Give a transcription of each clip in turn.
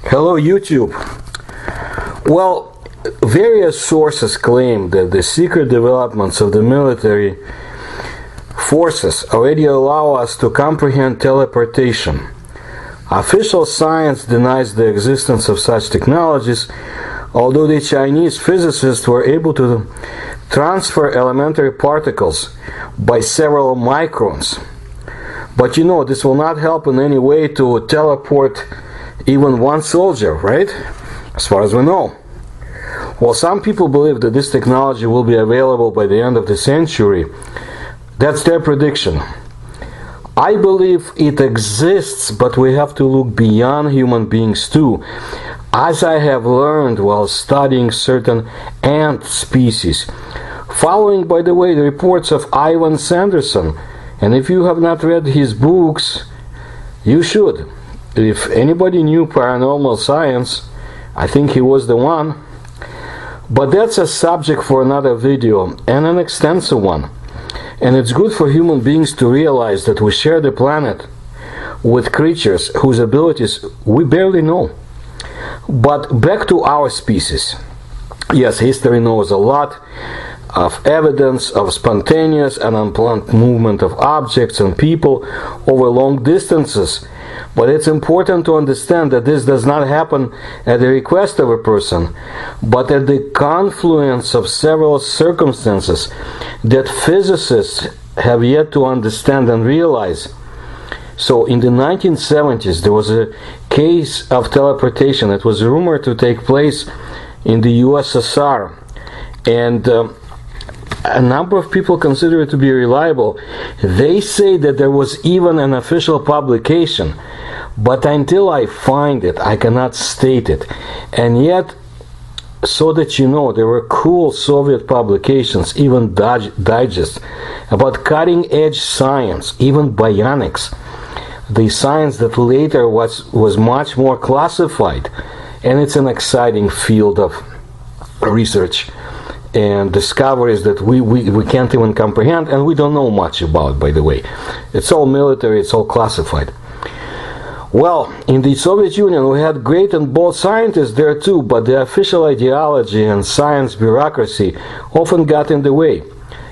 Hello YouTube. Well, various sources claim that the secret developments of the military forces already allow us to comprehend teleportation. Official science denies the existence of such technologies, although the Chinese physicists were able to transfer elementary particles by several microns. But you know, this will not help in any way to teleport even one soldier, right? As far as we know. Well, some people believe that this technology will be available by the end of the century. That's their prediction. I believe it exists, but we have to look beyond human beings too. As I have learned while studying certain ant species, following, by the way, the reports of Ivan Sanderson. And if you have not read his books, you should. If anybody knew paranormal science, I think he was the one. But that's a subject for another video, and an extensive one. And it's good for human beings to realize that we share the planet with creatures whose abilities we barely know. But back to our species. Yes, history knows a lot of evidence of spontaneous and unplanned movement of objects and people over long distances. But it's important to understand that this does not happen at the request of a person, but at the confluence of several circumstances that physicists have yet to understand and realize. So in the 1970s, there was a case of teleportation that was rumored to take place in the USSR. And a number of people consider it to be reliable. They say that there was even an official publication, but until I find it, I cannot state it. And yet, so that you know, there were cool Soviet publications, even digests, about cutting-edge science, even bionics. The science that later was much more classified. And it's an exciting field of research and discoveries that we can't even comprehend, and we don't know much about, by the way. It's all military, it's all classified. Well, in the Soviet Union we had great and bold scientists there too, but the official ideology and science bureaucracy often got in the way.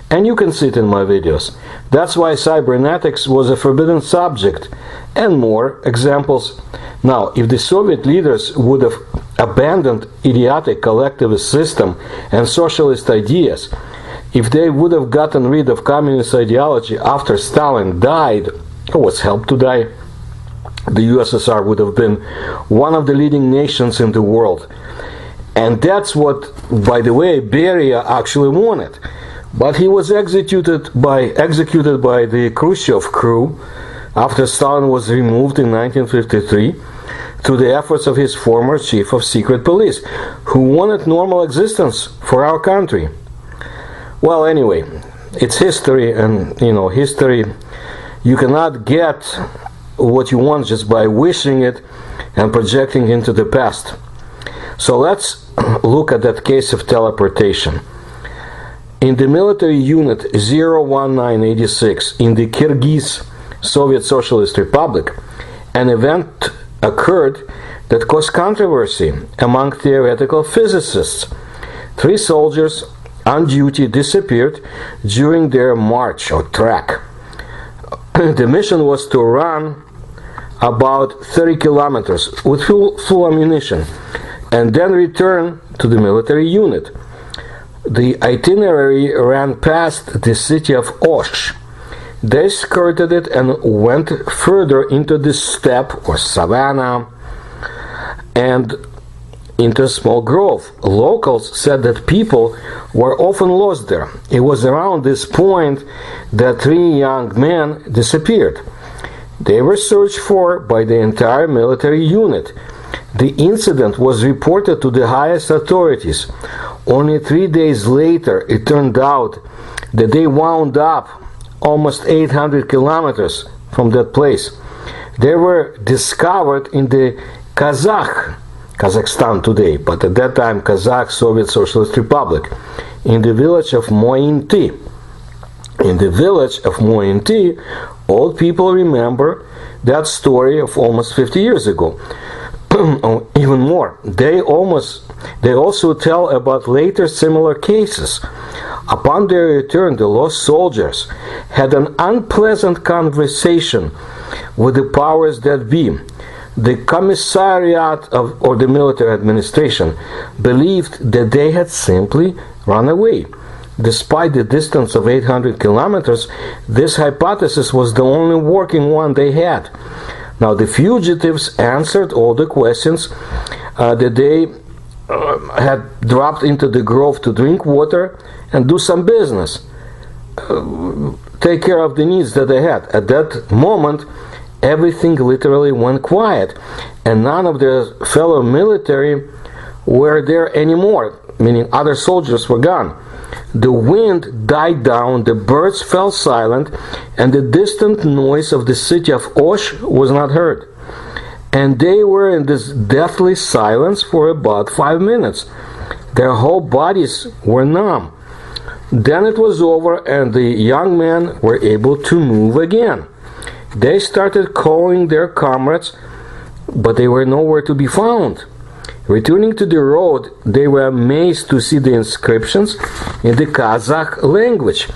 And you can see it in my videos. That's why cybernetics was a forbidden subject, and more examples. Now, if the Soviet leaders would have abandoned idiotic collectivist system and socialist ideas, if they would have gotten rid of communist ideology after Stalin died, or was helped to die, the USSR would have been one of the leading nations in the world. And that's what, by the way, Beria actually wanted. But he was executed by the Khrushchev crew after Stalin was removed in 1953 through the efforts of his former chief of secret police, who wanted normal existence for our country. Well, anyway, it's history, and you know, history, you cannot get what you want just by wishing it and projecting into the past. So let's look at that case of teleportation. In the military unit 01986 in the Kyrgyz Soviet Socialist Republic, an event occurred that caused controversy among theoretical physicists. 3 soldiers on duty disappeared during their march or trek. The mission was to run about 30 kilometers with full ammunition and then return to the military unit. The itinerary ran past the city of Osh. They skirted it and went further into the steppe or savanna and into a small grove. Locals said that people were often lost there. It was around this point that 3 young men disappeared. They were searched for by the entire military unit. The incident was reported to the highest authorities. Only 3 days later, it turned out that they wound up almost 800 kilometers from that place. They were discovered in the Kazakhstan today, but at that time Kazakh Soviet Socialist Republic, in the village of Mointy. In the village of Mointy, old people remember that story of almost 50 years ago. even more. They also tell about later similar cases. Upon their return, the lost soldiers had an unpleasant conversation with the powers that be. The commissariat or the military administration believed that they had simply run away. Despite the distance of 800 kilometers, this hypothesis was the only working one they had. Now, the fugitives answered all the questions that they had dropped into the grove to drink water and do some business, take care of the needs that they had. At that moment, everything literally went quiet, and none of their fellow military were there anymore, meaning other soldiers were gone. The wind died down, the birds fell silent, and the distant noise of the city of Osh was not heard. And they were in this deathly silence for about 5 minutes. Their whole bodies were numb. Then it was over, and the young men were able to move again. They started calling their comrades, but they were nowhere to be found. Returning to the road, they were amazed to see the inscriptions in the Kazakh language.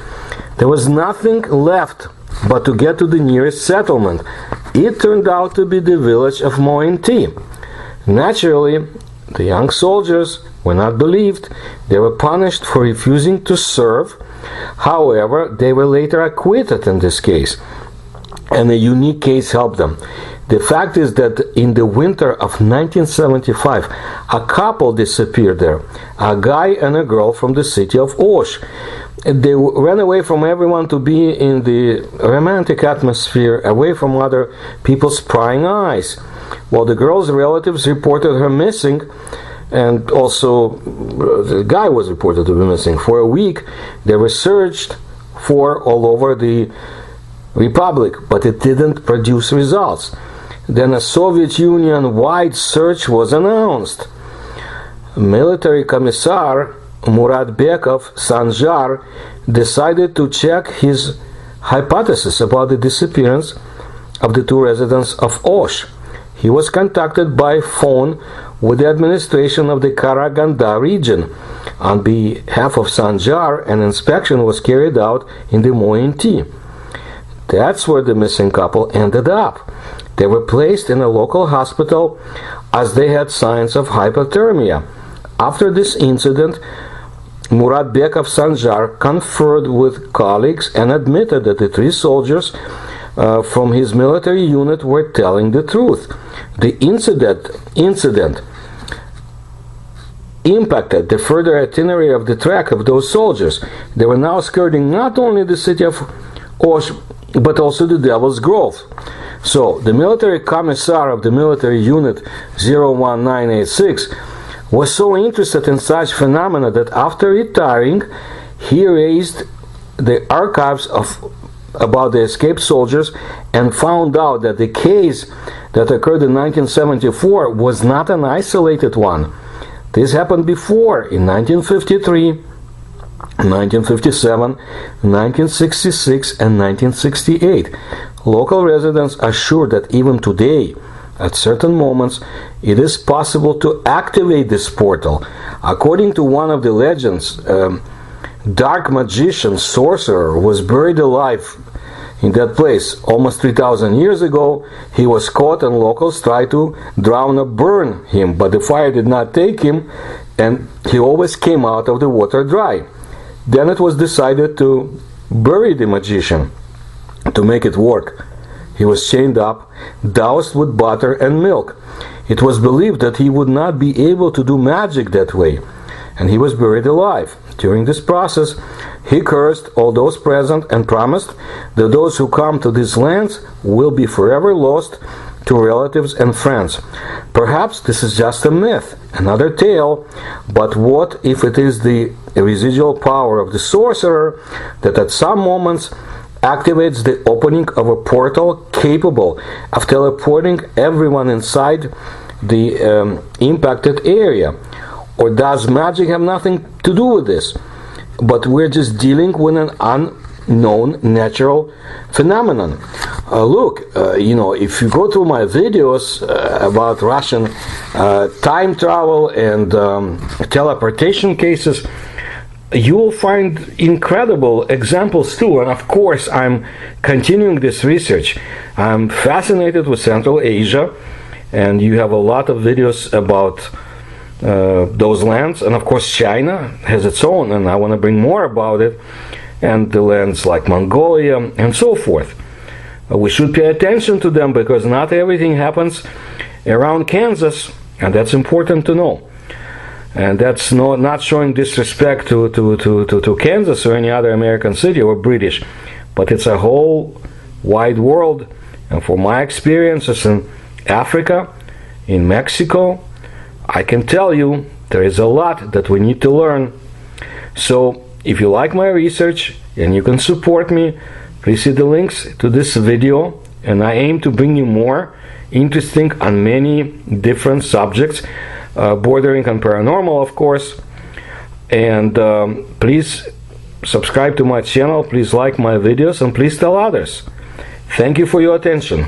There was nothing left but to get to the nearest settlement. It turned out to be the village of Mointi. Naturally, the young soldiers were not believed. They were punished for refusing to serve. However, they were later acquitted in this case, and a unique case helped them. The fact is that in the winter of 1975, a couple disappeared there, a guy and a girl from the city of Osh. They ran away from everyone to be in the romantic atmosphere, away from other people's prying eyes. While the girl's relatives reported her missing, and also the guy was reported to be missing. For a week, they were searched for all over the Republic, but it didn't produce results. Then a Soviet Union-wide search was announced. Military Commissar Muratbekov Sanjar decided to check his hypothesis about the disappearance of the two residents of Osh. He was contacted by phone with the administration of the Karaganda region. On behalf of Sanjar, an inspection was carried out in the Mointi. That's where the missing couple ended up. They were placed in a local hospital as they had signs of hypothermia. After this incident, Muratbekov Sanjar conferred with colleagues and admitted that the three soldiers from his military unit were telling the truth. The incident impacted the further itinerary of the track of those soldiers. They were now skirting not only the city of Osh, but also the Devil's Grove. So, the military commissar of the military unit 01986 was so interested in such phenomena that after retiring, he raised the archives about the escaped soldiers and found out that the case that occurred in 1974 was not an isolated one. This happened before, in 1953, 1957, 1966, and 1968. Local residents are sure that even today, at certain moments, it is possible to activate this portal. According to one of the legends, dark magician, sorcerer, was buried alive in that place almost 3,000 years ago. He was caught and locals tried to drown or burn him, but the fire did not take him, and he always came out of the water dry. Then it was decided to bury the magician to make it work. He was chained up, doused with butter and milk. It was believed that he would not be able to do magic that way, and he was buried alive. During this process, he cursed all those present and promised that those who come to these lands will be forever lost to relatives and friends. Perhaps this is just a myth, another tale, but what if it is the residual power of the sorcerer that at some moments activates the opening of a portal capable of teleporting everyone inside the impacted area? Or does magic have nothing to do with this, but we're just dealing with an unknown natural phenomenon? look, if you go through my videos about Russian time travel and teleportation cases, you will find incredible examples too. And of course, I'm continuing this research. I'm fascinated with Central Asia, and you have a lot of videos about those lands. And of course, China has its own, and I want to bring more about it, and the lands like Mongolia and so forth. We should pay attention to them because not everything happens around Kansas, and that's important to know. And that's not showing disrespect to Kansas or any other American city or British, but it's a whole wide world. And from my experiences in Africa, in Mexico, I can tell you there is a lot that we need to learn. So if you like my research and you can support me, please see the links to this video, and I aim to bring you more interesting on many different subjects, bordering on paranormal, of course. And please subscribe to my channel, please like my videos, and please tell others. Thank you for your attention.